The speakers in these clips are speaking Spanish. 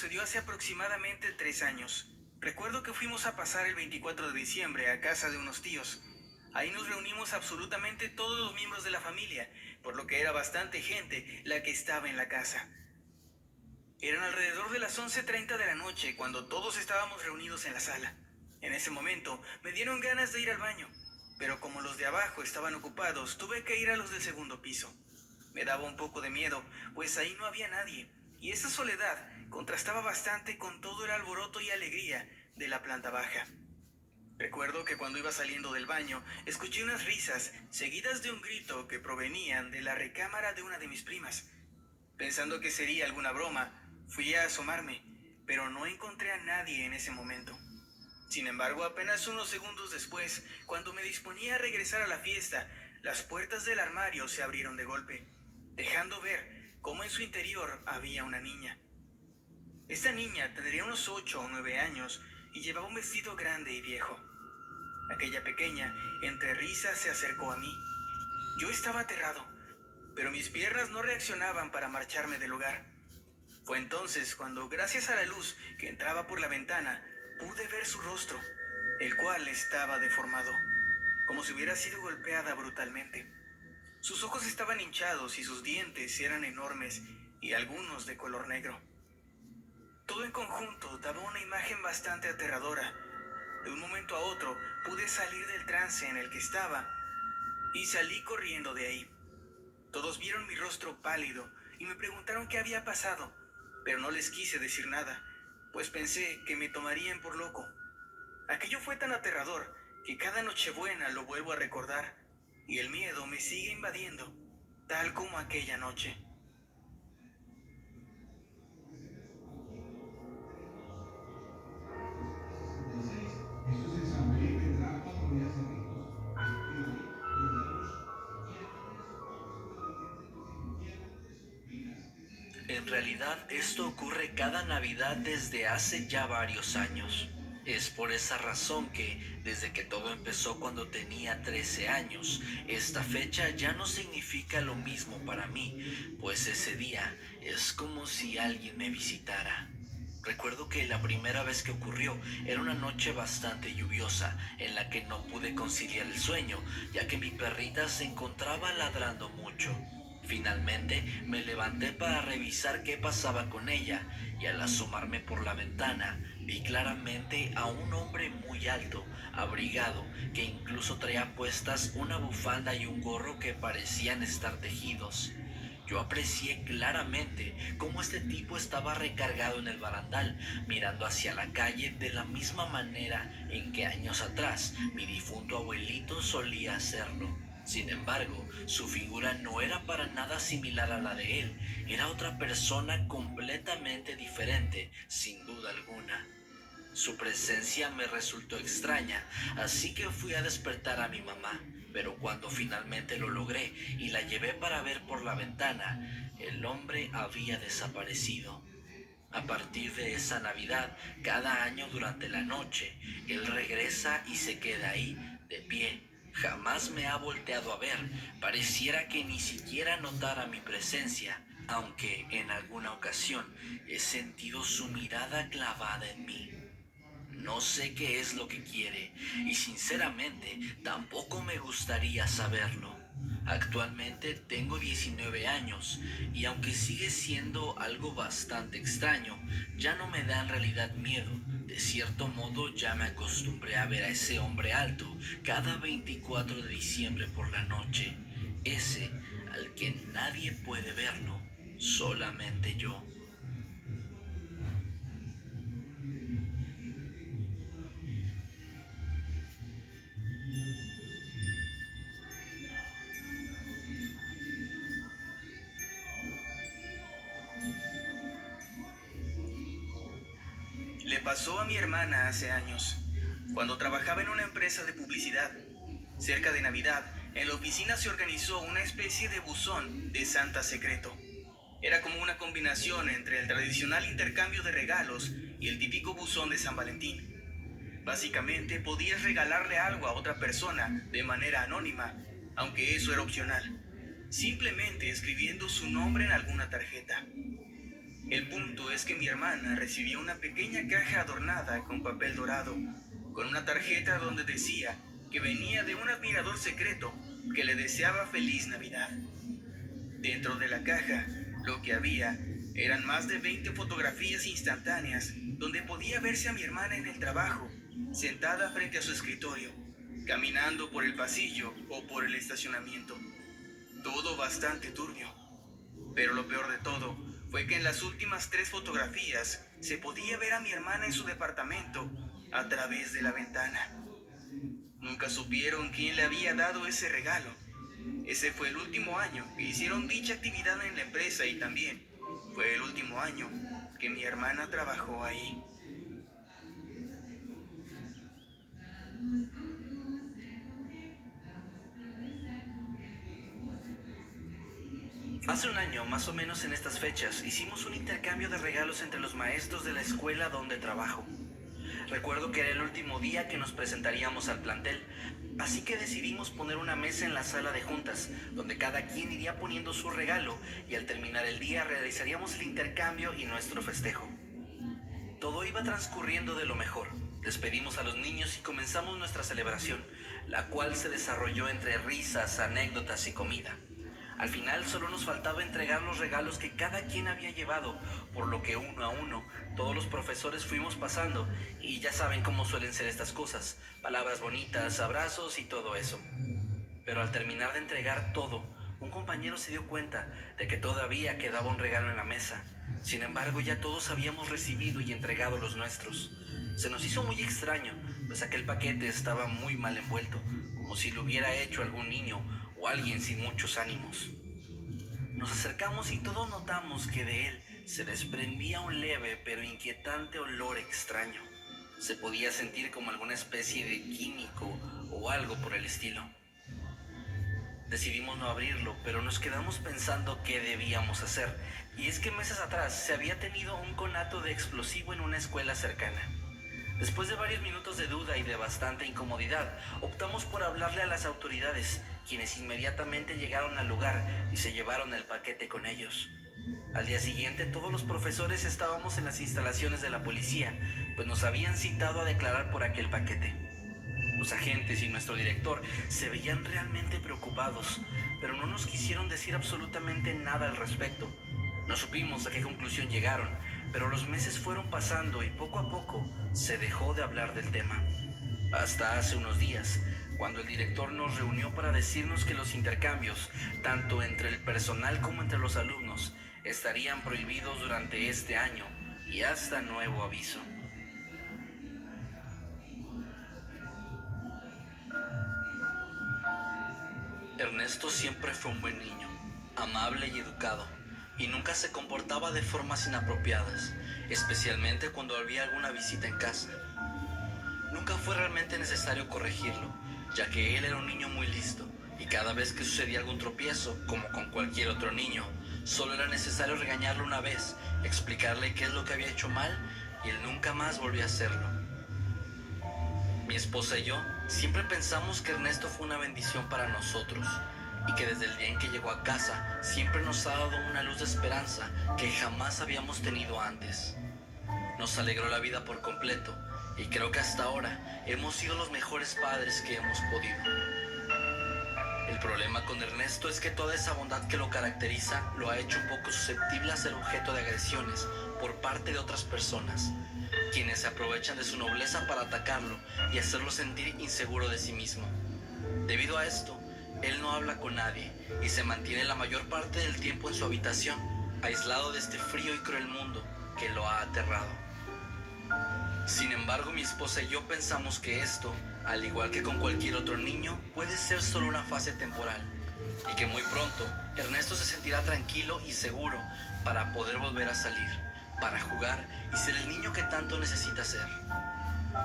sucedió hace aproximadamente 3 años. Recuerdo que fuimos a pasar el 24 de diciembre a casa de unos tíos. Ahí nos reunimos absolutamente todos los miembros de la familia, por lo que era bastante gente la que estaba en la casa. Eran alrededor de las 11:30 de la noche cuando todos estábamos reunidos en la sala. En ese momento me dieron ganas de ir al baño, pero como los de abajo estaban ocupados, tuve que ir a los del segundo piso. Me daba un poco de miedo, pues ahí no había nadie, y esa soledad contrastaba bastante con todo el alboroto y alegría de la planta baja. Recuerdo que cuando iba saliendo del baño, escuché unas risas seguidas de un grito que provenían de la recámara de una de mis primas. Pensando que sería alguna broma, fui a asomarme, pero no encontré a nadie en ese momento. Sin embargo, apenas unos segundos después, cuando me disponía a regresar a la fiesta, las puertas del armario se abrieron de golpe, dejando ver cómo en su interior había una niña. Esta niña tendría unos 8 o 9 años y llevaba un vestido grande y viejo. Aquella pequeña, entre risas, se acercó a mí. Yo estaba aterrado, pero mis piernas no reaccionaban para marcharme del lugar. Fue entonces cuando, gracias a la luz que entraba por la ventana, pude ver su rostro, el cual estaba deformado, como si hubiera sido golpeada brutalmente. Sus ojos estaban hinchados y sus dientes eran enormes y algunos de color negro. Todo en conjunto daba una imagen bastante aterradora. De un momento a otro pude salir del trance en el que estaba y salí corriendo de ahí. Todos vieron mi rostro pálido y me preguntaron qué había pasado, pero no les quise decir nada, pues pensé que me tomarían por loco. Aquello fue tan aterrador que cada Nochebuena lo vuelvo a recordar y el miedo me sigue invadiendo, tal como aquella noche. En realidad, esto ocurre cada Navidad desde hace ya varios años. Es por esa razón que, desde que todo empezó cuando tenía 13 años, esta fecha ya no significa lo mismo para mí, pues ese día es como si alguien me visitara. Recuerdo que la primera vez que ocurrió era una noche bastante lluviosa en la que no pude conciliar el sueño, ya que mi perrita se encontraba ladrando mucho. Finalmente me levanté para revisar qué pasaba con ella y al asomarme por la ventana vi claramente a un hombre muy alto, abrigado, que incluso traía puestas una bufanda y un gorro que parecían estar tejidos. Yo aprecié claramente cómo este tipo estaba recargado en el barandal, mirando hacia la calle de la misma manera en que años atrás mi difunto abuelito solía hacerlo. Sin embargo, su figura no era para nada similar a la de él, era otra persona completamente diferente, sin duda alguna. Su presencia me resultó extraña, así que fui a despertar a mi mamá, pero cuando finalmente lo logré y la llevé para ver por la ventana, el hombre había desaparecido. A partir de esa Navidad, cada año durante la noche, él regresa y se queda ahí, de pie. Jamás me ha volteado a ver, pareciera que ni siquiera notara mi presencia, aunque en alguna ocasión he sentido su mirada clavada en mí. No sé qué es lo que quiere y sinceramente tampoco me gustaría saberlo. Actualmente tengo 19 años y aunque sigue siendo algo bastante extraño, ya no me da en realidad miedo. De cierto modo ya me acostumbré a ver a ese hombre alto cada 24 de diciembre por la noche. Ese al que nadie puede verlo, solamente yo. Le pasó a mi hermana hace años, cuando trabajaba en una empresa de publicidad. Cerca de Navidad, en la oficina se organizó una especie de buzón de Santa secreto. Era como una combinación entre el tradicional intercambio de regalos y el típico buzón de San Valentín. Básicamente podías regalarle algo a otra persona de manera anónima, aunque eso era opcional, simplemente escribiendo su nombre en alguna tarjeta. El punto es que mi hermana recibió una pequeña caja adornada con papel dorado, con una tarjeta donde decía que venía de un admirador secreto que le deseaba feliz Navidad. Dentro de la caja, lo que había eran más de 20 fotografías instantáneas donde podía verse a mi hermana en el trabajo, sentada frente a su escritorio, caminando por el pasillo o por el estacionamiento. Todo bastante turbio. Pero lo peor de todo fue que en las últimas 3 fotografías se podía ver a mi hermana en su departamento a través de la ventana. Nunca supieron quién le había dado ese regalo. Ese fue el último año que hicieron dicha actividad en la empresa y también fue el último año que mi hermana trabajó ahí. Hace un año, más o menos en estas fechas, hicimos un intercambio de regalos entre los maestros de la escuela donde trabajo. Recuerdo que era el último día que nos presentaríamos al plantel, así que decidimos poner una mesa en la sala de juntas, donde cada quien iría poniendo su regalo y al terminar el día realizaríamos el intercambio y nuestro festejo. Todo iba transcurriendo de lo mejor. Despedimos a los niños y comenzamos nuestra celebración, la cual se desarrolló entre risas, anécdotas y comida. Al final solo nos faltaba entregar los regalos que cada quien había llevado, por lo que uno a uno todos los profesores fuimos pasando y ya saben cómo suelen ser estas cosas, palabras bonitas, abrazos y todo eso. Pero al terminar de entregar todo, un compañero se dio cuenta de que todavía quedaba un regalo en la mesa. Sin embargo, ya todos habíamos recibido y entregado los nuestros. Se nos hizo muy extraño, pues aquel paquete estaba muy mal envuelto, como si lo hubiera hecho algún niño o alguien sin muchos ánimos. Nos acercamos y todos notamos que de él se desprendía un leve pero inquietante olor extraño. Se podía sentir como alguna especie de químico o algo por el estilo. Decidimos no abrirlo, pero nos quedamos pensando qué debíamos hacer. Y es que meses atrás se había tenido un conato de explosivo en una escuela cercana. Después de varios minutos de duda y de bastante incomodidad, optamos por hablarle a las autoridades, quienes inmediatamente llegaron al lugar y se llevaron el paquete con ellos. Al día siguiente todos los profesores estábamos en las instalaciones de la policía, pues nos habían citado a declarar por aquel paquete. Los agentes y nuestro director se veían realmente preocupados, pero no nos quisieron decir absolutamente nada al respecto. No supimos a qué conclusión llegaron, pero los meses fueron pasando y poco a poco se dejó de hablar del tema. Hasta hace unos días, cuando el director nos reunió para decirnos que los intercambios, tanto entre el personal como entre los alumnos, estarían prohibidos durante este año y hasta nuevo aviso. Ernesto siempre fue un buen niño, amable y educado, y nunca se comportaba de formas inapropiadas, especialmente cuando había alguna visita en casa. Nunca fue realmente necesario corregirlo, ya que él era un niño muy listo, y cada vez que sucedía algún tropiezo, como con cualquier otro niño, solo era necesario regañarlo una vez, explicarle qué es lo que había hecho mal, y él nunca más volvió a hacerlo. Mi esposa y yo siempre pensamos que Ernesto fue una bendición para nosotros y que desde el día en que llegó a casa siempre nos ha dado una luz de esperanza que jamás habíamos tenido antes. Nos alegró la vida por completo y creo que hasta ahora hemos sido los mejores padres que hemos podido. El problema con Ernesto es que toda esa bondad que lo caracteriza lo ha hecho un poco susceptible a ser objeto de agresiones por parte de otras personas, quienes se aprovechan de su nobleza para atacarlo y hacerlo sentir inseguro de sí mismo. Debido a esto, él no habla con nadie y se mantiene la mayor parte del tiempo en su habitación, aislado de este frío y cruel mundo que lo ha aterrado. Sin embargo, mi esposa y yo pensamos que esto, al igual que con cualquier otro niño, puede ser solo una fase temporal y que muy pronto Ernesto se sentirá tranquilo y seguro para poder volver a salir, para jugar y ser el niño que tanto necesita ser.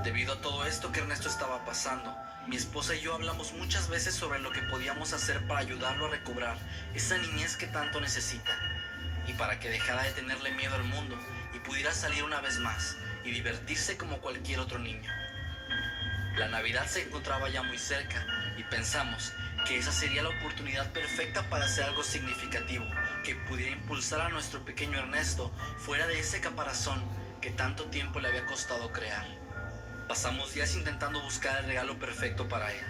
Debido a todo esto que Ernesto estaba pasando, mi esposa y yo hablamos muchas veces sobre lo que podíamos hacer para ayudarlo a recobrar esa niñez que tanto necesita y para que dejara de tenerle miedo al mundo y pudiera salir una vez más y divertirse como cualquier otro niño. La Navidad se encontraba ya muy cerca y pensamos que esa sería la oportunidad perfecta para hacer algo significativo, que pudiera impulsar a nuestro pequeño Ernesto fuera de ese caparazón que tanto tiempo le había costado crear. Pasamos días intentando buscar el regalo perfecto para él,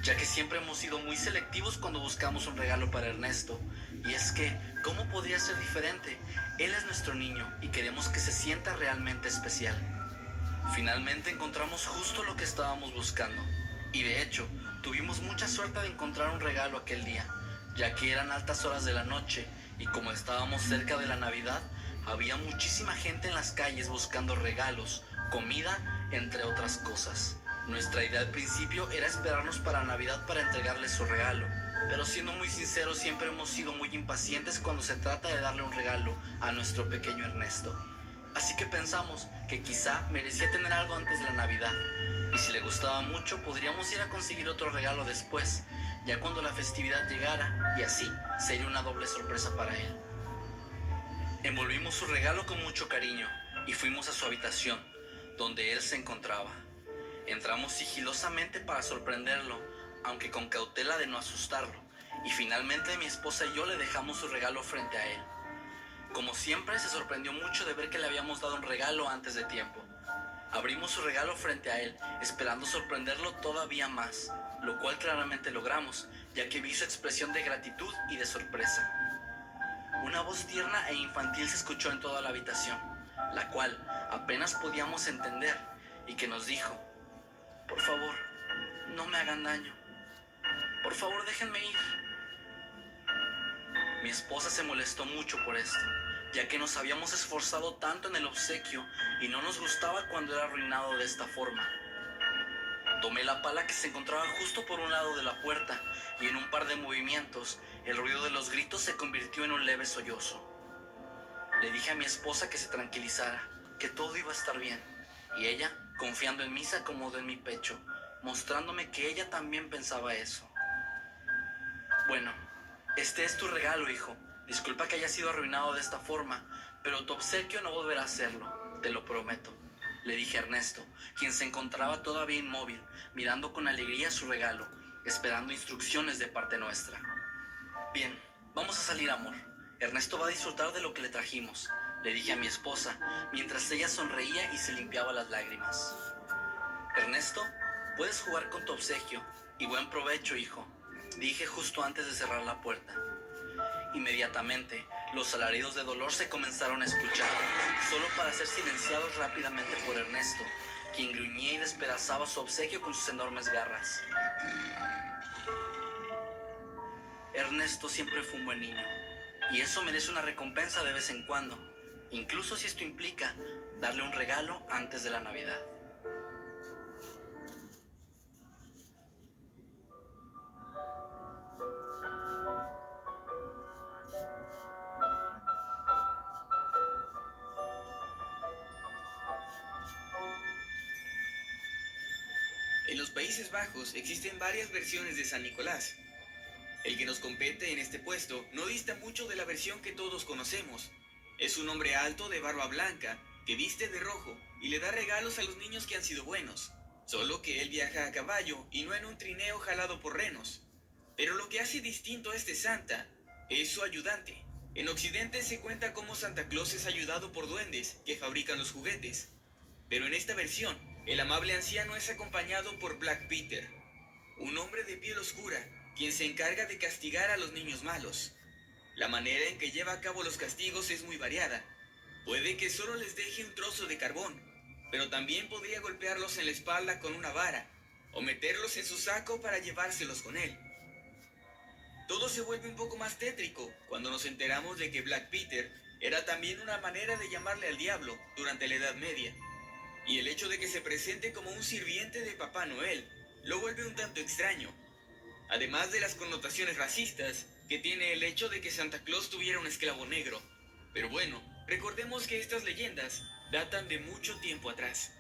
ya que siempre hemos sido muy selectivos cuando buscamos un regalo para Ernesto. Y es que, ¿cómo podría ser diferente? Él es nuestro niño y queremos que se sienta realmente especial. Finalmente encontramos justo lo que estábamos buscando. Y de hecho, tuvimos mucha suerte de encontrar un regalo aquel día, ya que eran altas horas de la noche y como estábamos cerca de la Navidad, había muchísima gente en las calles buscando regalos, comida, entre otras cosas. Nuestra idea al principio era esperarnos para Navidad para entregarle su regalo, pero siendo muy sinceros siempre hemos sido muy impacientes cuando se trata de darle un regalo a nuestro pequeño Ernesto. Así que pensamos que quizá merecía tener algo antes de la Navidad, y si le gustaba mucho podríamos ir a conseguir otro regalo después, ya cuando la festividad llegara, y así sería una doble sorpresa para él. Envolvimos su regalo con mucho cariño y fuimos a su habitación, donde él se encontraba. Entramos sigilosamente para sorprenderlo, aunque con cautela de no asustarlo, y finalmente mi esposa y yo le dejamos su regalo frente a él. Como siempre, se sorprendió mucho de ver que le habíamos dado un regalo antes de tiempo. Abrimos su regalo frente a él, esperando sorprenderlo todavía más, lo cual claramente logramos, ya que vi su expresión de gratitud y de sorpresa. Una voz tierna e infantil se escuchó en toda la habitación, la cual apenas podíamos entender, y que nos dijo: por favor, no me hagan daño. Por favor, déjenme ir. Mi esposa se molestó mucho por esto, ya que nos habíamos esforzado tanto en el obsequio y no nos gustaba cuando era arruinado de esta forma. Tomé la pala que se encontraba justo por un lado de la puerta y en un par de movimientos el ruido de los gritos se convirtió en un leve sollozo. Le dije a mi esposa que se tranquilizara, que todo iba a estar bien, y ella, confiando en mí, se acomodó en mi pecho, mostrándome que ella también pensaba eso. Bueno, este es tu regalo, hijo. Disculpa que haya sido arruinado de esta forma, pero tu obsequio no volverá a hacerlo, te lo prometo, le dije a Ernesto, quien se encontraba todavía inmóvil, mirando con alegría su regalo, esperando instrucciones de parte nuestra. Bien, vamos a salir, amor. Ernesto va a disfrutar de lo que le trajimos, le dije a mi esposa, mientras ella sonreía y se limpiaba las lágrimas. Ernesto, puedes jugar con tu obsequio, y buen provecho, hijo, dije justo antes de cerrar la puerta. Inmediatamente, los alaridos de dolor se comenzaron a escuchar, solo para ser silenciados rápidamente por Ernesto, quien gruñía y despedazaba su obsequio con sus enormes garras. Ernesto siempre fue un buen niño, y eso merece una recompensa de vez en cuando, incluso si esto implica darle un regalo antes de la Navidad. En los Países Bajos existen varias versiones de San Nicolás. El que nos compete en este puesto no dista mucho de la versión que todos conocemos. Es un hombre alto de barba blanca, que viste de rojo y le da regalos a los niños que han sido buenos. Solo que él viaja a caballo y no en un trineo jalado por renos. Pero lo que hace distinto a este Santa es su ayudante. En Occidente se cuenta cómo Santa Claus es ayudado por duendes que fabrican los juguetes. Pero en esta versión, el amable anciano es acompañado por Black Peter, un hombre de piel oscura, quien se encarga de castigar a los niños malos. La manera en que lleva a cabo los castigos es muy variada. Puede que solo les deje un trozo de carbón, pero también podría golpearlos en la espalda con una vara, o meterlos en su saco para llevárselos con él. Todo se vuelve un poco más tétrico cuando nos enteramos de que Black Peter era también una manera de llamarle al diablo durante la Edad Media. Y el hecho de que se presente como un sirviente de Papá Noel lo vuelve un tanto extraño. Además de las connotaciones racistas que tiene el hecho de que Santa Claus tuviera un esclavo negro. Pero bueno, recordemos que estas leyendas datan de mucho tiempo atrás.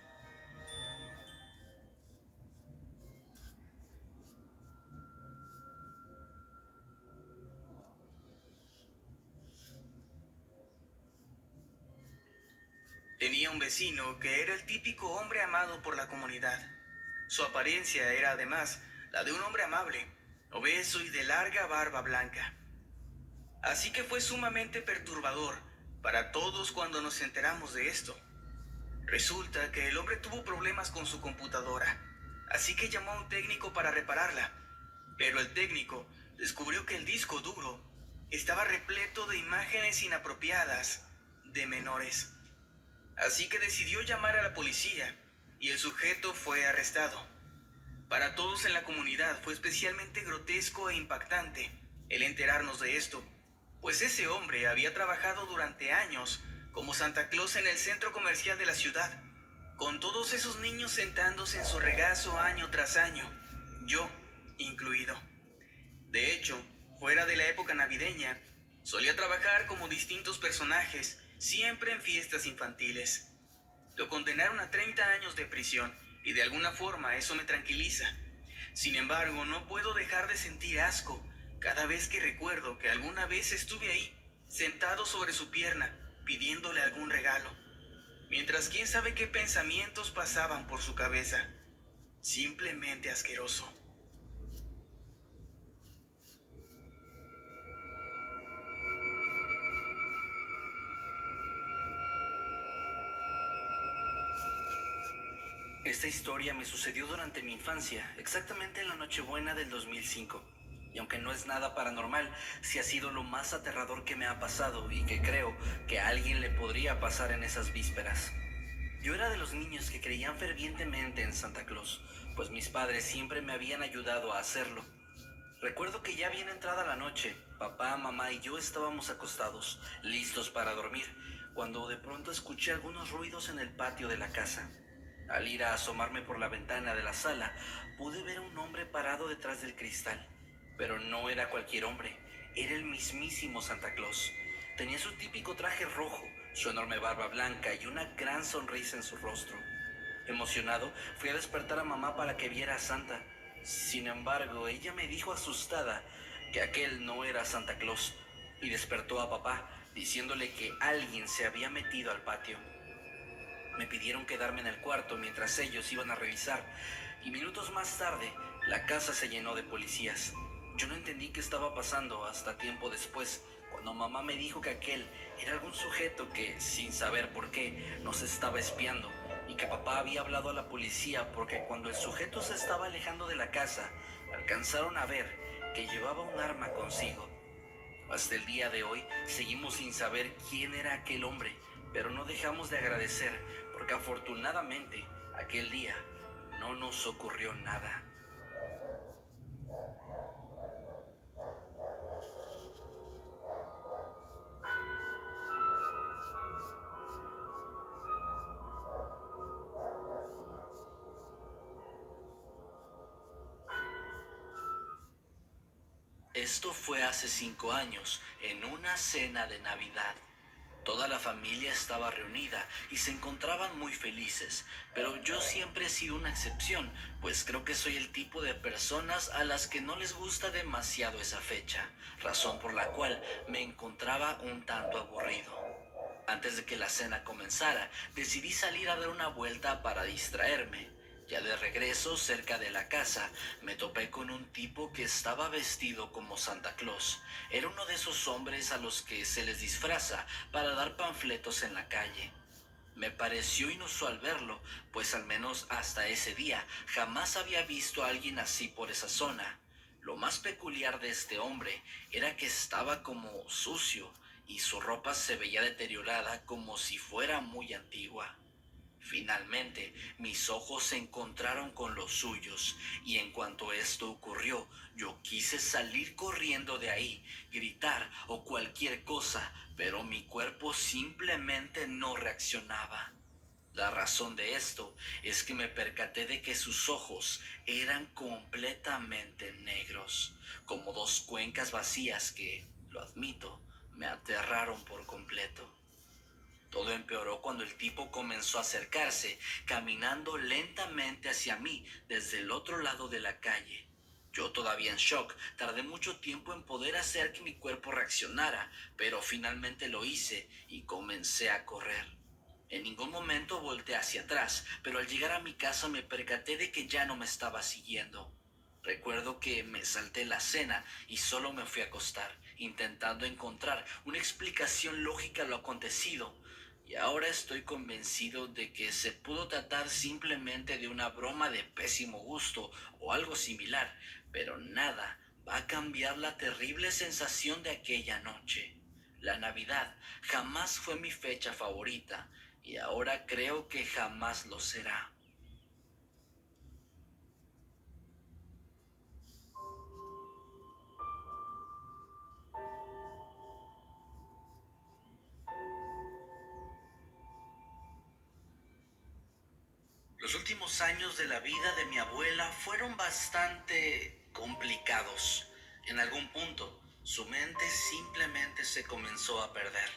Tenía un vecino que era el típico hombre amado por la comunidad. Su apariencia era además la de un hombre amable, obeso y de larga barba blanca. Así que fue sumamente perturbador para todos cuando nos enteramos de esto. Resulta que el hombre tuvo problemas con su computadora, así que llamó a un técnico para repararla. Pero el técnico descubrió que el disco duro estaba repleto de imágenes inapropiadas de menores. Así que decidió llamar a la policía y el sujeto fue arrestado. Para todos en la comunidad fue especialmente grotesco e impactante el enterarnos de esto, pues ese hombre había trabajado durante años como Santa Claus en el centro comercial de la ciudad, con todos esos niños sentándose en su regazo año tras año, yo incluido. De hecho, fuera de la época navideña, solía trabajar como distintos personajes, siempre en fiestas infantiles. Lo condenaron a 30 años de prisión y de alguna forma eso me tranquiliza. Sin embargo, no puedo dejar de sentir asco cada vez que recuerdo que alguna vez estuve ahí, sentado sobre su pierna, pidiéndole algún regalo. Mientras quién sabe qué pensamientos pasaban por su cabeza. Simplemente asqueroso. Esta historia me sucedió durante mi infancia, exactamente en la Nochebuena del 2005. Y aunque no es nada paranormal, sí ha sido lo más aterrador que me ha pasado y que creo que a alguien le podría pasar en esas vísperas. Yo era de los niños que creían fervientemente en Santa Claus, pues mis padres siempre me habían ayudado a hacerlo. Recuerdo que ya bien entrada la noche, papá, mamá y yo estábamos acostados, listos para dormir, cuando de pronto escuché algunos ruidos en el patio de la casa. Al ir a asomarme por la ventana de la sala, pude ver a un hombre parado detrás del cristal. Pero no era cualquier hombre, era el mismísimo Santa Claus. Tenía su típico traje rojo, su enorme barba blanca y una gran sonrisa en su rostro. Emocionado, fui a despertar a mamá para que viera a Santa. Sin embargo, ella me dijo asustada que aquel no era Santa Claus y despertó a papá diciéndole que alguien se había metido al patio. Me pidieron quedarme en el cuarto mientras ellos iban a revisar y minutos más tarde la casa se llenó de policías. Yo no entendí qué estaba pasando hasta tiempo después, cuando mamá me dijo que aquel era algún sujeto que, sin saber por qué, nos estaba espiando y que papá había hablado a la policía porque cuando el sujeto se estaba alejando de la casa, alcanzaron a ver que llevaba un arma consigo. Hasta el día de hoy seguimos sin saber quién era aquel hombre, pero no dejamos de agradecer porque afortunadamente aquel día no nos ocurrió nada. Esto fue hace 5 años, en una cena de Navidad. Toda la familia estaba reunida y se encontraban muy felices, pero yo siempre he sido una excepción, pues creo que soy el tipo de personas a las que no les gusta demasiado esa fecha, razón por la cual me encontraba un tanto aburrido. Antes de que la cena comenzara, decidí salir a dar una vuelta para distraerme. Ya de regreso, cerca de la casa, me topé con un tipo que estaba vestido como Santa Claus. Era uno de esos hombres a los que se les disfraza para dar panfletos en la calle. Me pareció inusual verlo, pues al menos hasta ese día jamás había visto a alguien así por esa zona. Lo más peculiar de este hombre era que estaba como sucio y su ropa se veía deteriorada como si fuera muy antigua. Finalmente, mis ojos se encontraron con los suyos, y en cuanto esto ocurrió, yo quise salir corriendo de ahí, gritar o cualquier cosa, pero mi cuerpo simplemente no reaccionaba. La razón de esto es que me percaté de que sus ojos eran completamente negros, como dos cuencas vacías que, lo admito, me aterraron por completo. Todo empeoró cuando el tipo comenzó a acercarse, caminando lentamente hacia mí desde el otro lado de la calle. Yo todavía en shock, tardé mucho tiempo en poder hacer que mi cuerpo reaccionara, pero finalmente lo hice y comencé a correr. En ningún momento volteé hacia atrás, pero al llegar a mi casa me percaté de que ya no me estaba siguiendo. Recuerdo que me salté la cena y solo me fui a acostar, intentando encontrar una explicación lógica a lo acontecido. Y ahora estoy convencido de que se pudo tratar simplemente de una broma de pésimo gusto o algo similar, pero nada va a cambiar la terrible sensación de aquella noche. La Navidad jamás fue mi fecha favorita y ahora creo que jamás lo será. Los últimos años de la vida de mi abuela fueron bastante complicados. En algún punto, su mente simplemente se comenzó a perder.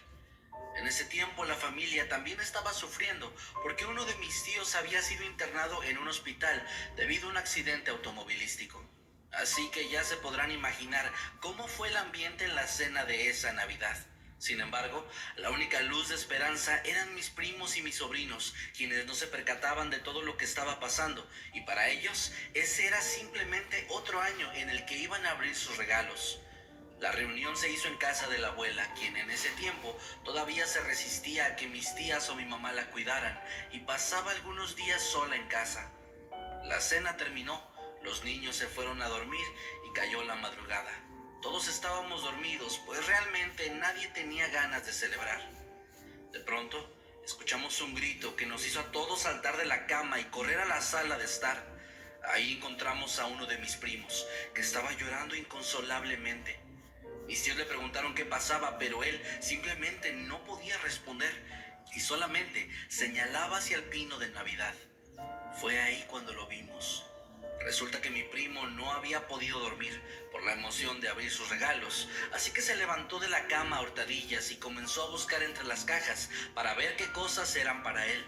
En ese tiempo la familia también estaba sufriendo porque uno de mis tíos había sido internado en un hospital debido a un accidente automovilístico. Así que ya se podrán imaginar cómo fue el ambiente en la cena de esa Navidad. Sin embargo, la única luz de esperanza eran mis primos y mis sobrinos, quienes no se percataban de todo lo que estaba pasando, y para ellos ese era simplemente otro año en el que iban a abrir sus regalos. La reunión se hizo en casa de la abuela, quien en ese tiempo todavía se resistía a que mis tías o mi mamá la cuidaran y pasaba algunos días sola en casa. La cena terminó, los niños se fueron a dormir y cayó la madrugada. Todos estábamos dormidos, pues realmente nadie tenía ganas de celebrar. De pronto, escuchamos un grito que nos hizo a todos saltar de la cama y correr a la sala de estar. Ahí encontramos a uno de mis primos, que estaba llorando inconsolablemente. Mis tíos le preguntaron qué pasaba, pero él simplemente no podía responder y solamente señalaba hacia el pino de Navidad. Fue ahí cuando lo vimos. Resulta que mi primo no había podido dormir por la emoción de abrir sus regalos, así que se levantó de la cama a hurtadillas y comenzó a buscar entre las cajas para ver qué cosas eran para él.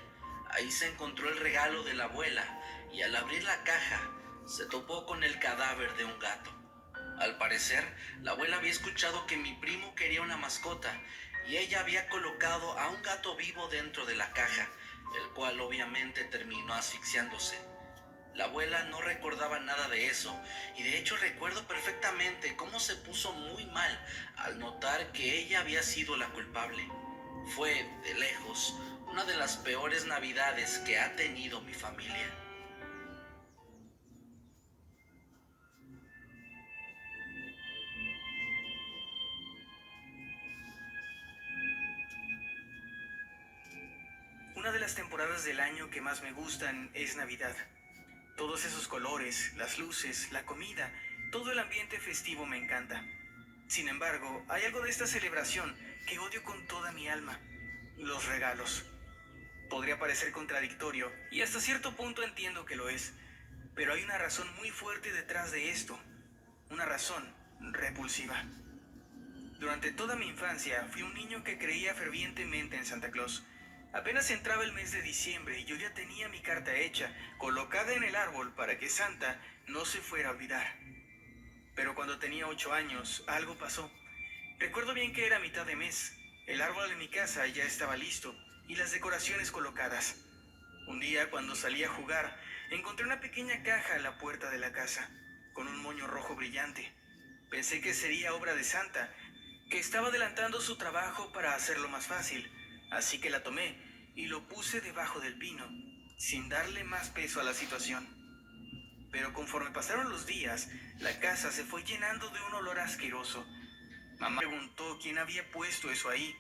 Ahí se encontró el regalo de la abuela y al abrir la caja se topó con el cadáver de un gato. Al parecer, la abuela había escuchado que mi primo quería una mascota y ella había colocado a un gato vivo dentro de la caja, el cual obviamente terminó asfixiándose. La abuela no recordaba nada de eso y de hecho recuerdo perfectamente cómo se puso muy mal al notar que ella había sido la culpable. Fue, de lejos, una de las peores navidades que ha tenido mi familia. Una de las temporadas del año que más me gustan es Navidad. Todos esos colores, las luces, la comida, todo el ambiente festivo me encanta. Sin embargo, hay algo de esta celebración que odio con toda mi alma: los regalos. Podría parecer contradictorio, y hasta cierto punto entiendo que lo es, pero hay una razón muy fuerte detrás de esto, una razón repulsiva. Durante toda mi infancia fui un niño que creía fervientemente en Santa Claus. Apenas entraba el mes de diciembre y yo ya tenía mi carta hecha, colocada en el árbol para que Santa no se fuera a olvidar. Pero cuando tenía 8 años, algo pasó. Recuerdo bien que era mitad de mes. El árbol de mi casa ya estaba listo y las decoraciones colocadas. Un día, cuando salí a jugar, encontré una pequeña caja en la puerta de la casa, con un moño rojo brillante. Pensé que sería obra de Santa, que estaba adelantando su trabajo para hacerlo más fácil, así que la tomé y lo puse debajo del pino, sin darle más peso a la situación. Pero conforme pasaron los días, la casa se fue llenando de un olor asqueroso. Mamá preguntó quién había puesto eso ahí,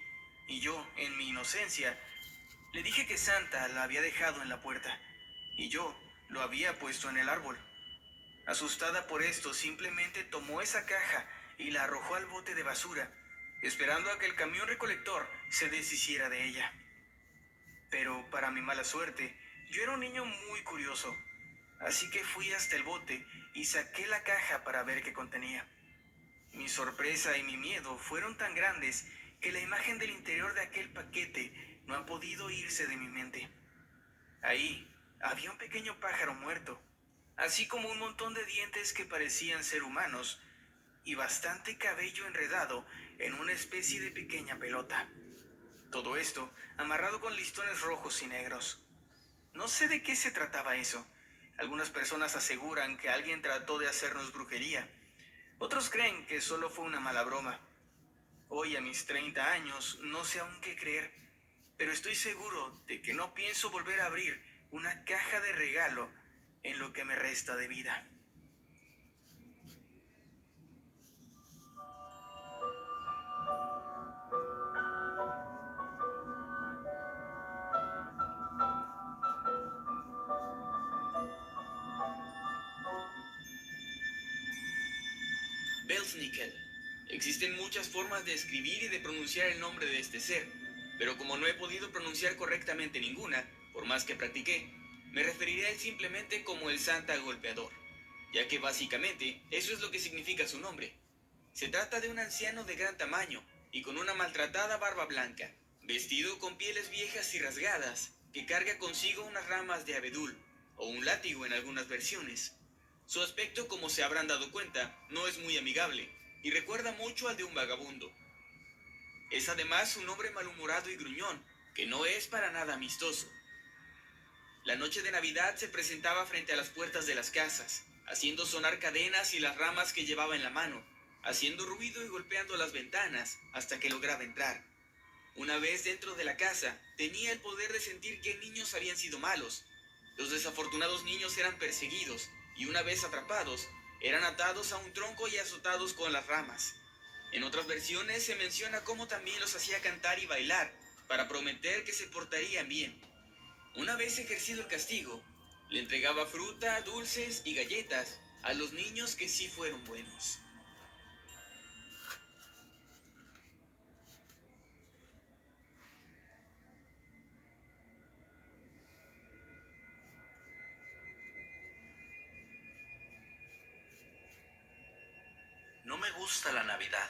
y yo, en mi inocencia, le dije que Santa la había dejado en la puerta, y yo lo había puesto en el árbol. Asustada por esto, simplemente tomó esa caja y la arrojó al bote de basura, esperando a que el camión recolector se deshiciera de ella. Pero para mi mala suerte, yo era un niño muy curioso, así que fui hasta el bote y saqué la caja para ver qué contenía. Mi sorpresa y mi miedo fueron tan grandes que la imagen del interior de aquel paquete no ha podido irse de mi mente. Ahí había un pequeño pájaro muerto, así como un montón de dientes que parecían ser humanos y bastante cabello enredado en una especie de pequeña pelota. Todo esto amarrado con listones rojos y negros. No sé de qué se trataba eso. Algunas personas aseguran que alguien trató de hacernos brujería. Otros creen que solo fue una mala broma. Hoy, a mis 30 años, no sé aún qué creer, pero estoy seguro de que no pienso volver a abrir una caja de regalo en lo que me resta de vida. Belsnickel. Existen muchas formas de escribir y de pronunciar el nombre de este ser, pero como no he podido pronunciar correctamente ninguna, por más que practiqué, me referiré a él simplemente como el Santa Golpeador, ya que básicamente eso es lo que significa su nombre. Se trata de un anciano de gran tamaño y con una maltratada barba blanca, vestido con pieles viejas y rasgadas, que carga consigo unas ramas de abedul, o un látigo en algunas versiones. Su aspecto, como se habrán dado cuenta, no es muy amigable, y recuerda mucho al de un vagabundo. Es además un hombre malhumorado y gruñón, que no es para nada amistoso. La noche de Navidad se presentaba frente a las puertas de las casas, haciendo sonar cadenas y las ramas que llevaba en la mano, haciendo ruido y golpeando las ventanas hasta que lograba entrar. Una vez dentro de la casa, tenía el poder de sentir qué niños habían sido malos. Los desafortunados niños eran perseguidos y una vez atrapados, eran atados a un tronco y azotados con las ramas. En otras versiones se menciona cómo también los hacía cantar y bailar para prometer que se portarían bien. Una vez ejercido el castigo, le entregaba fruta, dulces y galletas a los niños que sí fueron buenos. No me gusta la Navidad.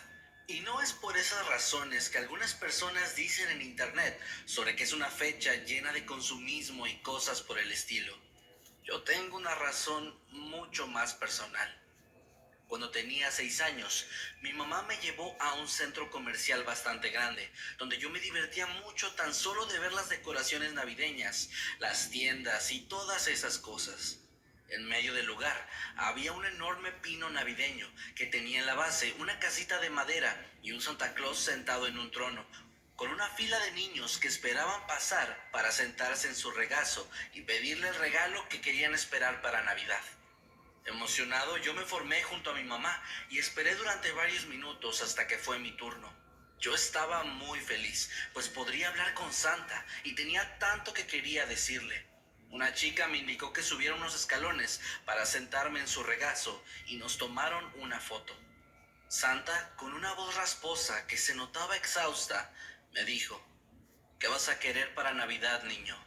Y no es por esas razones que algunas personas dicen en internet sobre que es una fecha llena de consumismo y cosas por el estilo. Yo tengo una razón mucho más personal. Cuando tenía 6 años, mi mamá me llevó a un centro comercial bastante grande, donde yo me divertía mucho tan solo de ver las decoraciones navideñas, las tiendas y todas esas cosas. En medio del lugar había un enorme pino navideño que tenía en la base una casita de madera y un Santa Claus sentado en un trono, con una fila de niños que esperaban pasar para sentarse en su regazo y pedirle el regalo que querían esperar para Navidad. Emocionado, yo me formé junto a mi mamá y esperé durante varios minutos hasta que fue mi turno. Yo estaba muy feliz, pues podría hablar con Santa y tenía tanto que quería decirle. Una chica me indicó que subiera unos escalones para sentarme en su regazo y nos tomaron una foto. Santa, con una voz rasposa que se notaba exhausta, me dijo: ¿qué vas a querer para Navidad, niño?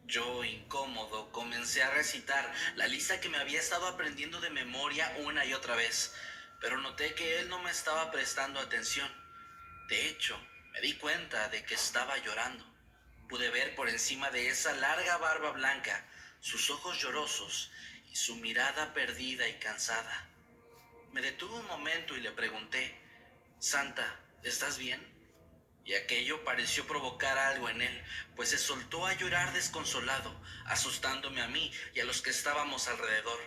Yo, incómodo, comencé a recitar la lista que me había estado aprendiendo de memoria una y otra vez, pero noté que él no me estaba prestando atención. De hecho, me di cuenta de que estaba llorando. Pude ver por encima de esa larga barba blanca sus ojos llorosos y su mirada perdida y cansada. Me detuve un momento y le pregunté: Santa, ¿estás bien? Y aquello pareció provocar algo en él, pues se soltó a llorar desconsolado, asustándome a mí y a los que estábamos alrededor.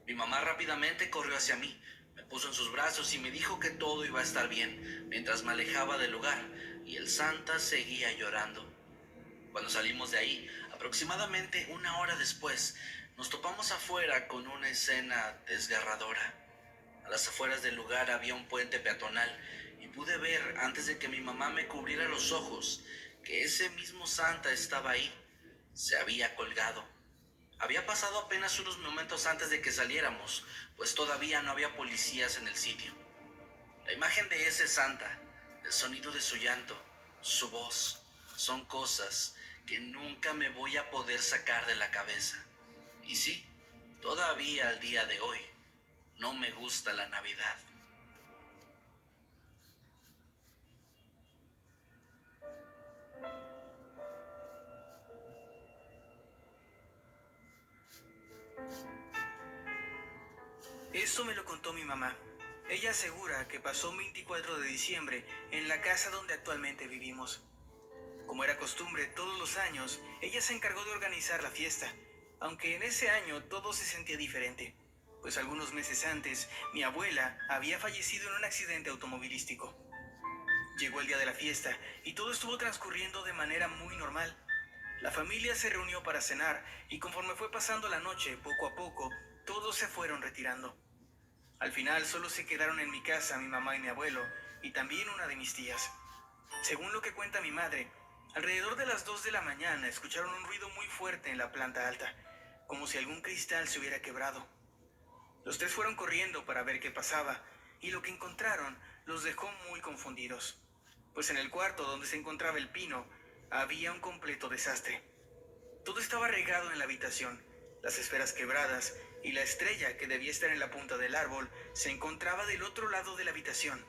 Mi mamá rápidamente corrió hacia mí, me puso en sus brazos y me dijo que todo iba a estar bien, mientras me alejaba del lugar, y el Santa seguía llorando. Cuando salimos de ahí, aproximadamente una hora después, nos topamos afuera con una escena desgarradora. A las afueras del lugar había un puente peatonal y pude ver, antes de que mi mamá me cubriera los ojos, que ese mismo Santa estaba ahí. Se había colgado. Había pasado apenas unos momentos antes de que saliéramos, pues todavía no había policías en el sitio. La imagen de ese Santa, el sonido de su llanto, su voz, son cosas que nunca me voy a poder sacar de la cabeza. Y sí, todavía al día de hoy, no me gusta la Navidad. Eso me lo contó mi mamá. Ella asegura que pasó un 24 de diciembre en la casa donde actualmente vivimos. Como era costumbre todos los años, ella se encargó de organizar la fiesta. aunque en ese año todo se sentía diferente, pues algunos meses antes mi abuela había fallecido en un accidente automovilístico. Llegó el día de la fiesta y todo estuvo transcurriendo de manera muy normal. La familia se reunió para cenar y conforme fue pasando la noche, poco a poco, todos se fueron retirando. Al final solo se quedaron en mi casa mi mamá y mi abuelo, y también una de mis tías. Según lo que cuenta mi madre, alrededor de las 2 de la mañana escucharon un ruido muy fuerte en la planta alta, como si algún cristal se hubiera quebrado. Los tres fueron corriendo para ver qué pasaba, y lo que encontraron los dejó muy confundidos, pues en el cuarto donde se encontraba el pino había un completo desastre. Todo estaba regado en la habitación, las esferas quebradas, y la estrella que debía estar en la punta del árbol se encontraba del otro lado de la habitación.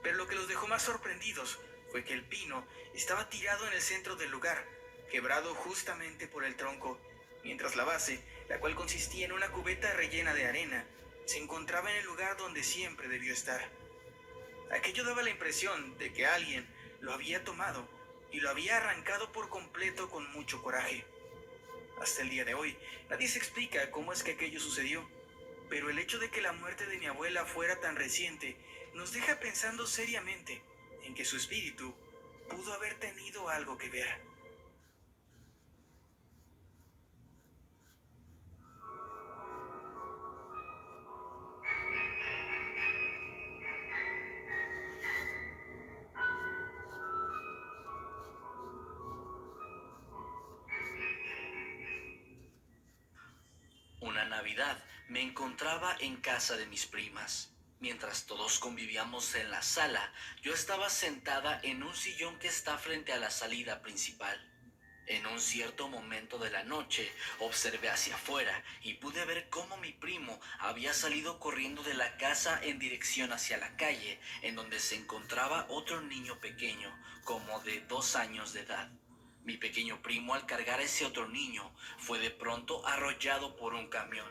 Pero lo que los dejó más sorprendidos fue que el pino estaba tirado en el centro del lugar, quebrado justamente por el tronco, mientras la base, la cual consistía en una cubeta rellena de arena, se encontraba en el lugar donde siempre debió estar. Aquello daba la impresión de que alguien lo había tomado y lo había arrancado por completo con mucho coraje. Hasta el día de hoy, nadie se explica cómo es que aquello sucedió, pero el hecho de que la muerte de mi abuela fuera tan reciente nos deja pensando seriamente en que su espíritu pudo haber tenido algo que ver. Una Navidad me encontraba en casa de mis primas. Mientras todos convivíamos en la sala, yo estaba sentada en un sillón que está frente a la salida principal. En un cierto momento de la noche, observé hacia afuera y pude ver cómo mi primo había salido corriendo de la casa en dirección hacia la calle, en donde se encontraba otro niño pequeño, como de 2 años de edad. Mi pequeño primo, al cargar a ese otro niño, fue de pronto arrollado por un camión.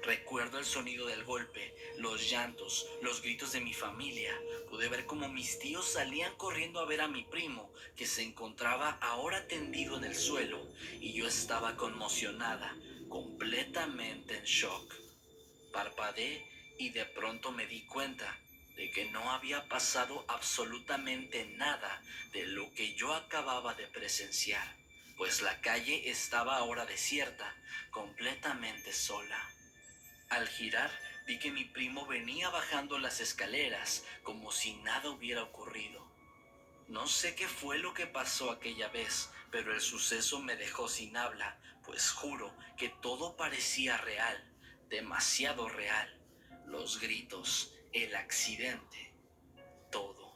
Recuerdo el sonido del golpe, los llantos, los gritos de mi familia. Pude ver cómo mis tíos salían corriendo a ver a mi primo, que se encontraba ahora tendido en el suelo, y yo estaba conmocionada, completamente en shock. Parpadeé y de pronto me di cuenta de que no había pasado absolutamente nada de lo que yo acababa de presenciar, pues la calle estaba ahora desierta, completamente sola. Al girar, vi que mi primo venía bajando las escaleras como si nada hubiera ocurrido. No sé qué fue lo que pasó aquella vez, pero el suceso me dejó sin habla, pues juro que todo parecía real, demasiado real. Los gritos, el accidente, todo.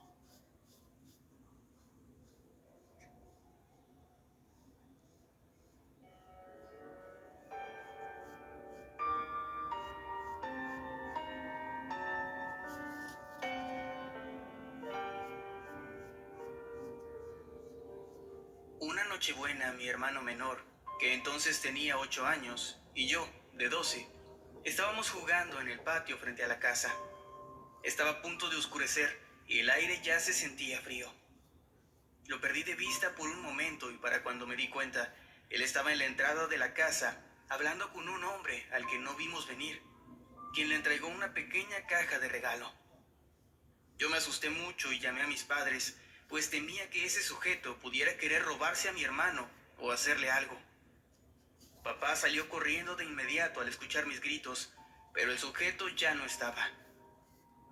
Una nochebuena, mi hermano menor, que entonces tenía 8 años, y yo, de 12, estábamos jugando en el patio frente a la casa. Estaba a punto de oscurecer y el aire ya se sentía frío. Lo perdí de vista por un momento y para cuando me di cuenta, él estaba en la entrada de la casa hablando con un hombre al que no vimos venir, quien le entregó una pequeña caja de regalo. Yo me asusté mucho y llamé a mis padres, pues temía que ese sujeto pudiera querer robarse a mi hermano o hacerle algo. Papá salió corriendo de inmediato al escuchar mis gritos, pero el sujeto ya no estaba.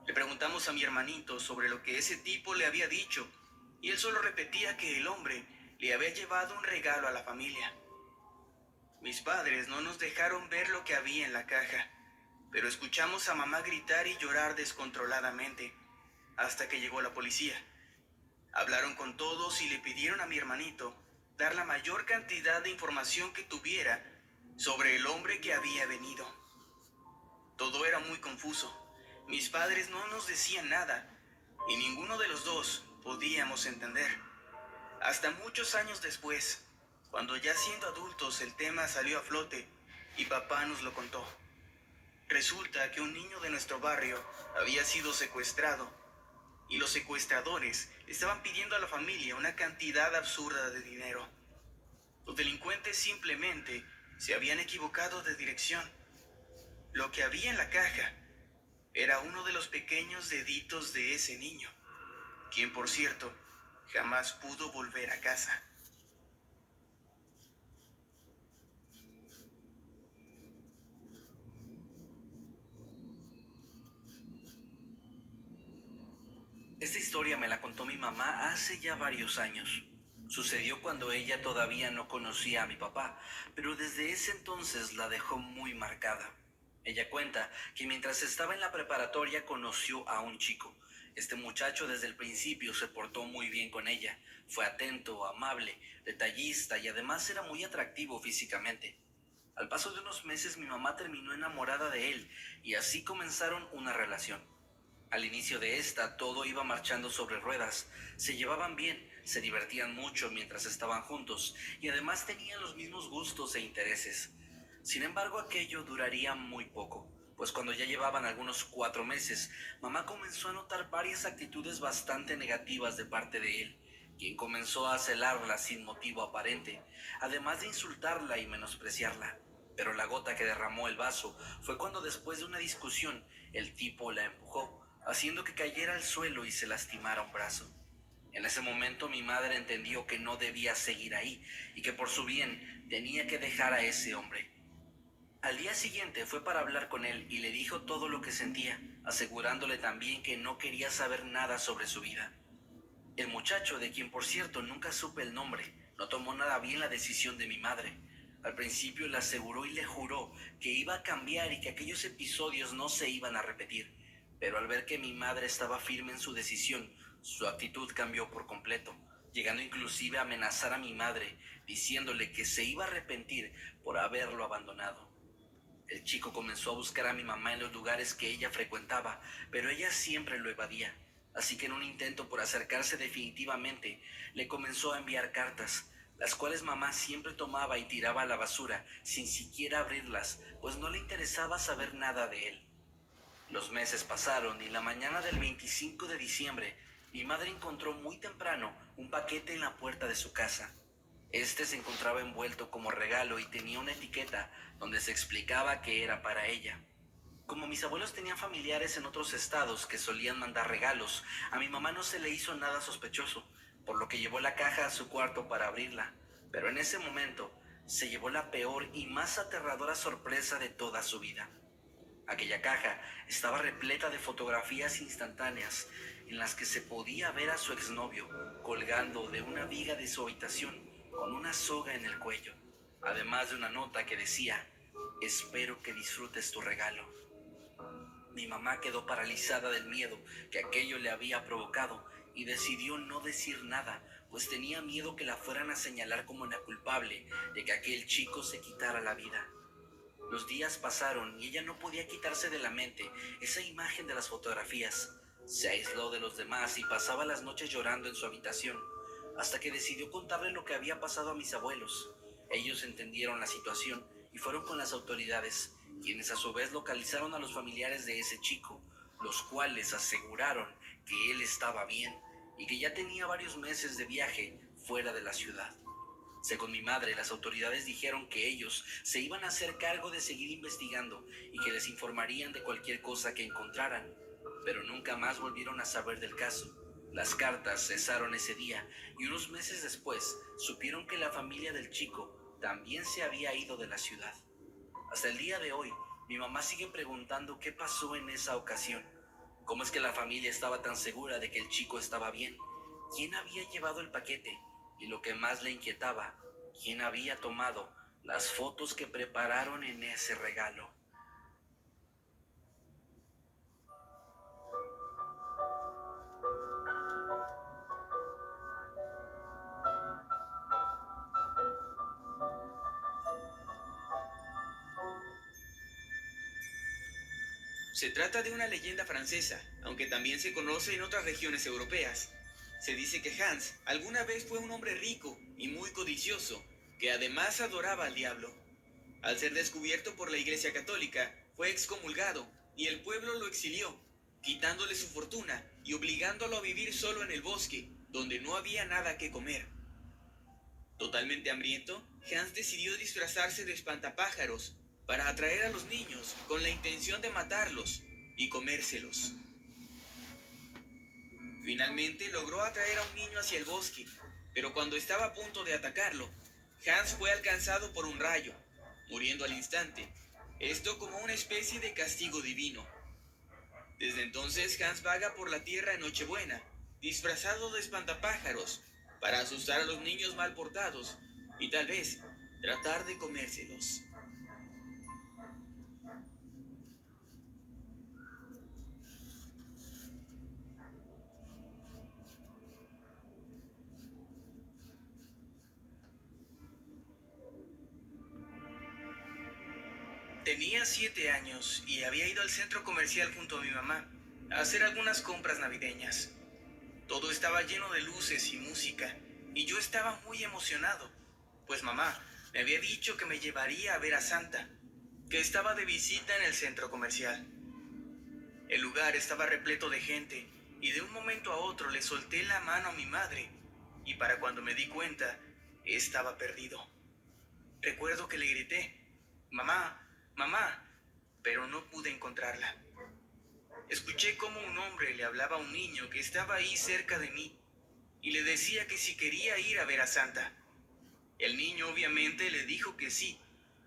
Le preguntamos a mi hermanito sobre lo que ese tipo le había dicho, y él solo repetía que el hombre le había llevado un regalo a la familia. Mis padres no nos dejaron ver lo que había en la caja, pero escuchamos a mamá gritar y llorar descontroladamente, hasta que llegó la policía. Hablaron con todos y le pidieron a mi hermanito dar la mayor cantidad de información que tuviera sobre el hombre que había venido. Todo era muy confuso. Mis padres no nos decían nada y ninguno de los dos podíamos entender. Hasta muchos años después, cuando ya siendo adultos el tema salió a flote y papá nos lo contó. Resulta que un niño de nuestro barrio había sido secuestrado y los secuestradores estaban pidiendo a la familia una cantidad absurda de dinero. Los delincuentes simplemente Se habían equivocado de dirección. Lo que había en la caja era uno de los pequeños deditos de ese niño, quien por cierto jamás pudo volver a casa. Esta historia me la contó mi mamá hace ya varios años. Sucedió cuando ella todavía no conocía a mi papá, pero desde ese entonces la dejó muy marcada. Ella cuenta que mientras estaba en la preparatoria conoció a un chico. Este muchacho desde el principio se portó muy bien con ella. Fue atento, amable, detallista y además era muy atractivo físicamente. Al paso de unos meses mi mamá terminó enamorada de él y así comenzaron una relación. Al inicio de esta, todo iba marchando sobre ruedas. Se llevaban bien, se divertían mucho mientras estaban juntos y además tenían los mismos gustos e intereses. Sin embargo, aquello duraría muy poco, pues cuando ya llevaban algunos 4 meses, mamá comenzó a notar varias actitudes bastante negativas de parte de él, quien comenzó a celarla sin motivo aparente, además de insultarla y menospreciarla. Pero la gota que derramó el vaso fue cuando después de una discusión, el tipo la empujó, haciendo que cayera al suelo y se lastimara un brazo. En ese momento mi madre entendió que no debía seguir ahí y que por su bien tenía que dejar a ese hombre. Al día siguiente fue para hablar con él y le dijo todo lo que sentía, asegurándole también que no quería saber nada sobre su vida. El muchacho, de quien por cierto nunca supe el nombre, no tomó nada bien la decisión de mi madre. Al principio le aseguró y le juró que iba a cambiar y que aquellos episodios no se iban a repetir. Pero al ver que mi madre estaba firme en su decisión, su actitud cambió por completo, llegando inclusive a amenazar a mi madre, diciéndole que se iba a arrepentir por haberlo abandonado. El chico comenzó a buscar a mi mamá en los lugares que ella frecuentaba, pero ella siempre lo evadía. Así que en un intento por acercarse definitivamente, le comenzó a enviar cartas, las cuales mamá siempre tomaba y tiraba a la basura sin siquiera abrirlas, pues no le interesaba saber nada de él. Los meses pasaron y la mañana del 25 de diciembre, mi madre encontró muy temprano un paquete en la puerta de su casa. Este se encontraba envuelto como regalo y tenía una etiqueta donde se explicaba que era para ella. Como mis abuelos tenían familiares en otros estados que solían mandar regalos, a mi mamá no se le hizo nada sospechoso, por lo que llevó la caja a su cuarto para abrirla. Pero en ese momento se llevó la peor y más aterradora sorpresa de toda su vida. Aquella caja estaba repleta de fotografías instantáneas en las que se podía ver a su exnovio colgando de una viga de su habitación con una soga en el cuello, además de una nota que decía: espero que disfrutes tu regalo. Mi mamá quedó paralizada del miedo que aquello le había provocado y decidió no decir nada, pues tenía miedo que la fueran a señalar como la culpable de que aquel chico se quitara la vida. Los días pasaron y ella no podía quitarse de la mente esa imagen de las fotografías. Se aisló de los demás y pasaba las noches llorando en su habitación, hasta que decidió contarle lo que había pasado a mis abuelos. Ellos entendieron la situación y fueron con las autoridades, quienes a su vez localizaron a los familiares de ese chico, los cuales aseguraron que él estaba bien y que ya tenía varios meses de viaje fuera de la ciudad. Según mi madre, las autoridades dijeron que ellos se iban a hacer cargo de seguir investigando y que les informarían de cualquier cosa que encontraran, pero nunca más volvieron a saber del caso. Las cartas cesaron ese día y unos meses después supieron que la familia del chico también se había ido de la ciudad. Hasta el día de hoy, mi mamá sigue preguntando qué pasó en esa ocasión. ¿Cómo es que la familia estaba tan segura de que el chico estaba bien? ¿Quién había llevado el paquete? Y lo que más le inquietaba, ¿quién había tomado las fotos que prepararon en ese regalo? Se trata de una leyenda francesa, aunque también se conoce en otras regiones europeas. Se dice que Hans alguna vez fue un hombre rico y muy codicioso, que además adoraba al diablo. Al ser descubierto por la Iglesia Católica, fue excomulgado y el pueblo lo exilió, quitándole su fortuna y obligándolo a vivir solo en el bosque, donde no había nada que comer. Totalmente hambriento, Hans decidió disfrazarse de espantapájaros para atraer a los niños con la intención de matarlos y comérselos. Finalmente logró atraer a un niño hacia el bosque, pero cuando estaba a punto de atacarlo, Hans fue alcanzado por un rayo, muriendo al instante, esto como una especie de castigo divino. Desde entonces Hans vaga por la tierra en Nochebuena, disfrazado de espantapájaros, para asustar a los niños mal portados y tal vez tratar de comérselos. Tenía 7 años y había ido al centro comercial junto a mi mamá a hacer algunas compras navideñas. Todo estaba lleno de luces y música y yo estaba muy emocionado, pues mamá me había dicho que me llevaría a ver a Santa, que estaba de visita en el centro comercial. El lugar estaba repleto de gente y de un momento a otro le solté la mano a mi madre y para cuando me di cuenta estaba perdido. Recuerdo que le grité, mamá, mamá, pero no pude encontrarla. Escuché cómo un hombre le hablaba a un niño que estaba ahí cerca de mí y le decía que si quería ir a ver a Santa. El niño obviamente le dijo que sí,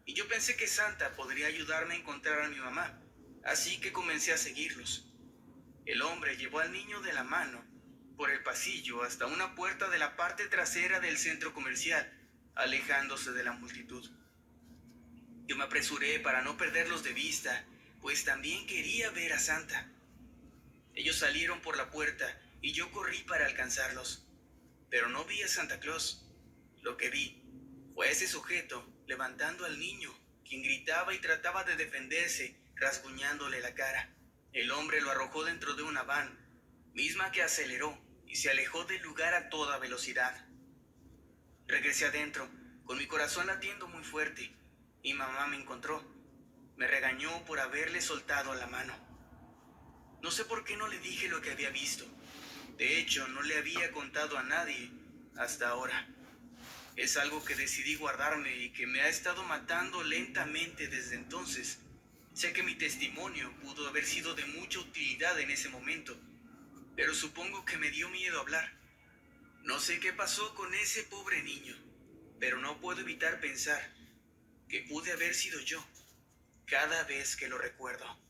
y yo pensé que Santa podría ayudarme a encontrar a mi mamá, así que comencé a seguirlos. El hombre llevó al niño de la mano por el pasillo hasta una puerta de la parte trasera del centro comercial, alejándose de la multitud. Yo me apresuré para no perderlos de vista, pues también quería ver a Santa. Ellos salieron por la puerta y yo corrí para alcanzarlos, pero no vi a Santa Claus. Lo que vi fue a ese sujeto levantando al niño, quien gritaba y trataba de defenderse, rasguñándole la cara. El hombre lo arrojó dentro de una van, misma que aceleró y se alejó del lugar a toda velocidad. Regresé adentro, con mi corazón latiendo muy fuerte, y mamá me encontró. Me regañó por haberle soltado la mano. No sé por qué no le dije lo que había visto. De hecho, no le había contado a nadie hasta ahora. Es algo que decidí guardarme y que me ha estado matando lentamente desde entonces. Sé que mi testimonio pudo haber sido de mucha utilidad en ese momento, pero supongo que me dio miedo hablar. No sé qué pasó con ese pobre niño, pero no puedo evitar pensar que pude haber sido yo cada vez que lo recuerdo.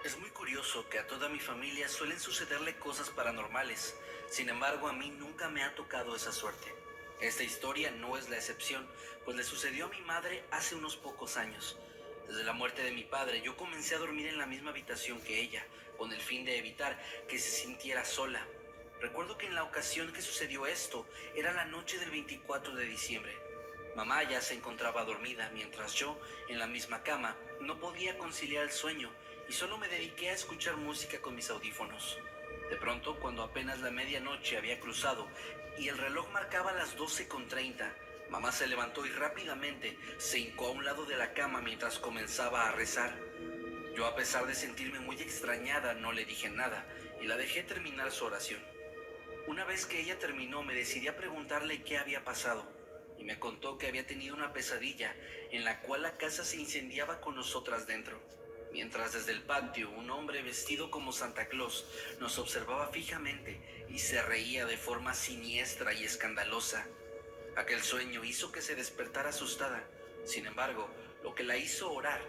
Es muy curioso que a toda mi familia suelen sucederle cosas paranormales. Sin embargo, a mí nunca me ha tocado esa suerte. Esta historia no es la excepción, pues le sucedió a mi madre hace unos pocos años. Desde la muerte de mi padre, yo comencé a dormir en la misma habitación que ella, con el fin de evitar que se sintiera sola. Recuerdo que en la ocasión que sucedió esto, era la noche del 24 de diciembre. Mamá ya se encontraba dormida, mientras yo, en la misma cama, no podía conciliar el sueño y solo me dediqué a escuchar música con mis audífonos. De pronto, cuando apenas la medianoche había cruzado y el reloj marcaba las 12:30, mamá se levantó y rápidamente se hincó a un lado de la cama mientras comenzaba a rezar. Yo, a pesar de sentirme muy extrañada, no le dije nada y la dejé terminar su oración. Una vez que ella terminó, me decidí a preguntarle qué había pasado y me contó que había tenido una pesadilla en la cual la casa se incendiaba con nosotras dentro, mientras desde el patio un hombre vestido como Santa Claus nos observaba fijamente y se reía de forma siniestra y escandalosa. Aquel sueño hizo que se despertara asustada. Sin embargo, lo que la hizo orar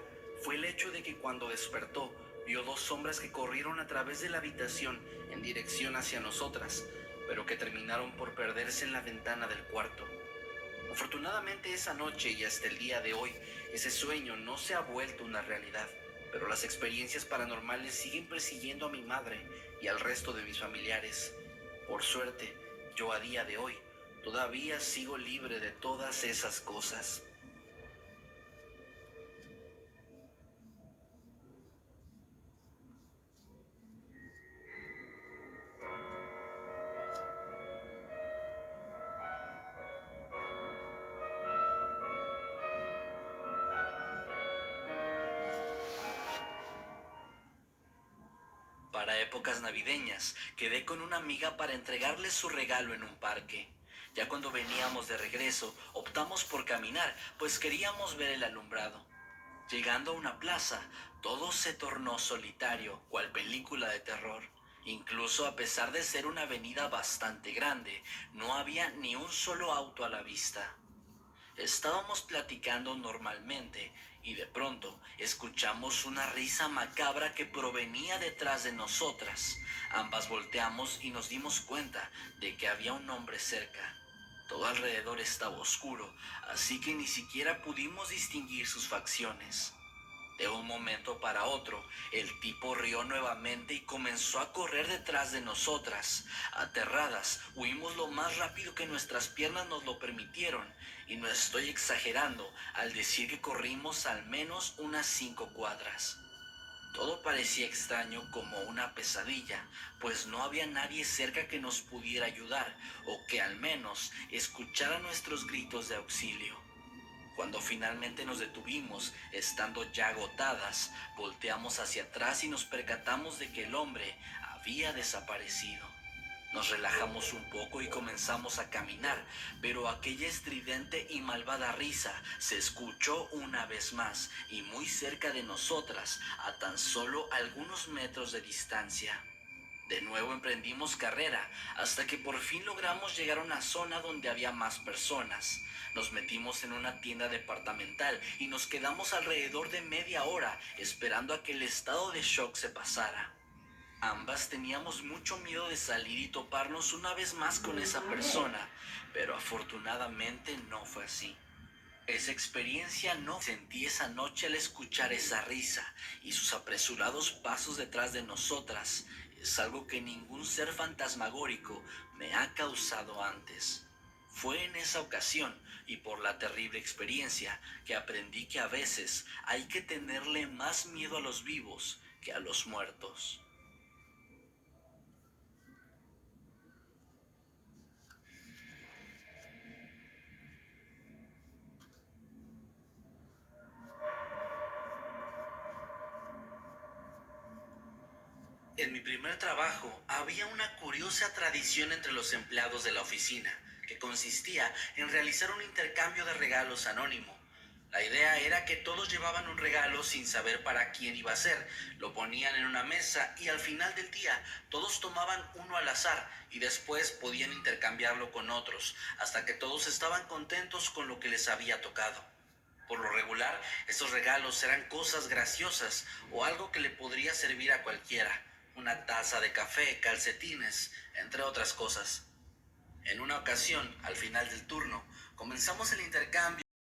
fue el hecho de que cuando despertó vio dos sombras que corrieron a través de la habitación en dirección hacia nosotras, pero que terminaron por perderse en la ventana del cuarto. Afortunadamente, esa noche y hasta el día de hoy, ese sueño no se ha vuelto una realidad, pero las experiencias paranormales siguen persiguiendo a mi madre y al resto de mis familiares. Por suerte, yo a día de hoy todavía sigo libre de todas esas cosas. Para épocas navideñas, quedé con una amiga para entregarle su regalo en un parque. Ya cuando veníamos de regreso, optamos por caminar, pues queríamos ver el alumbrado. Llegando a una plaza, todo se tornó solitario, cual película de terror. Incluso a pesar de ser una avenida bastante grande, no había ni un solo auto a la vista. Estábamos platicando normalmente y de pronto escuchamos una risa macabra que provenía detrás de nosotras. Ambas volteamos y nos dimos cuenta de que había un hombre cerca. Todo alrededor estaba oscuro, así que ni siquiera pudimos distinguir sus facciones. De un momento para otro, el tipo rió nuevamente y comenzó a correr detrás de nosotras. Aterradas, huimos lo más rápido que nuestras piernas nos lo permitieron, y no estoy exagerando al decir que corrimos al menos unas 5 cuadras. Todo parecía extraño como una pesadilla, pues no había nadie cerca que nos pudiera ayudar, o que al menos escuchara nuestros gritos de auxilio. Cuando finalmente nos detuvimos, estando ya agotadas, volteamos hacia atrás y nos percatamos de que el hombre había desaparecido. Nos relajamos un poco y comenzamos a caminar, pero aquella estridente y malvada risa se escuchó una vez más y muy cerca de nosotras, a tan solo algunos metros de distancia. De nuevo emprendimos carrera, hasta que por fin logramos llegar a una zona donde había más personas. Nos metimos en una tienda departamental y nos quedamos alrededor de media hora esperando a que el estado de shock se pasara. Ambas teníamos mucho miedo de salir y toparnos una vez más con esa persona, pero afortunadamente no fue así. Esa experiencia no sentí esa noche al escuchar esa risa y sus apresurados pasos detrás de nosotras. Es algo que ningún ser fantasmagórico me ha causado antes. Fue en esa ocasión y por la terrible experiencia que aprendí que a veces hay que tenerle más miedo a los vivos que a los muertos. En mi primer trabajo había una curiosa tradición entre los empleados de la oficina, que consistía en realizar un intercambio de regalos anónimo. La idea era que todos llevaban un regalo sin saber para quién iba a ser, lo ponían en una mesa y al final del día todos tomaban uno al azar y después podían intercambiarlo con otros, hasta que todos estaban contentos con lo que les había tocado. Por lo regular, estos regalos eran cosas graciosas o algo que le podría servir a cualquiera. Una taza de café, calcetines, entre otras cosas. En una ocasión, al final del turno, comenzamos el intercambio.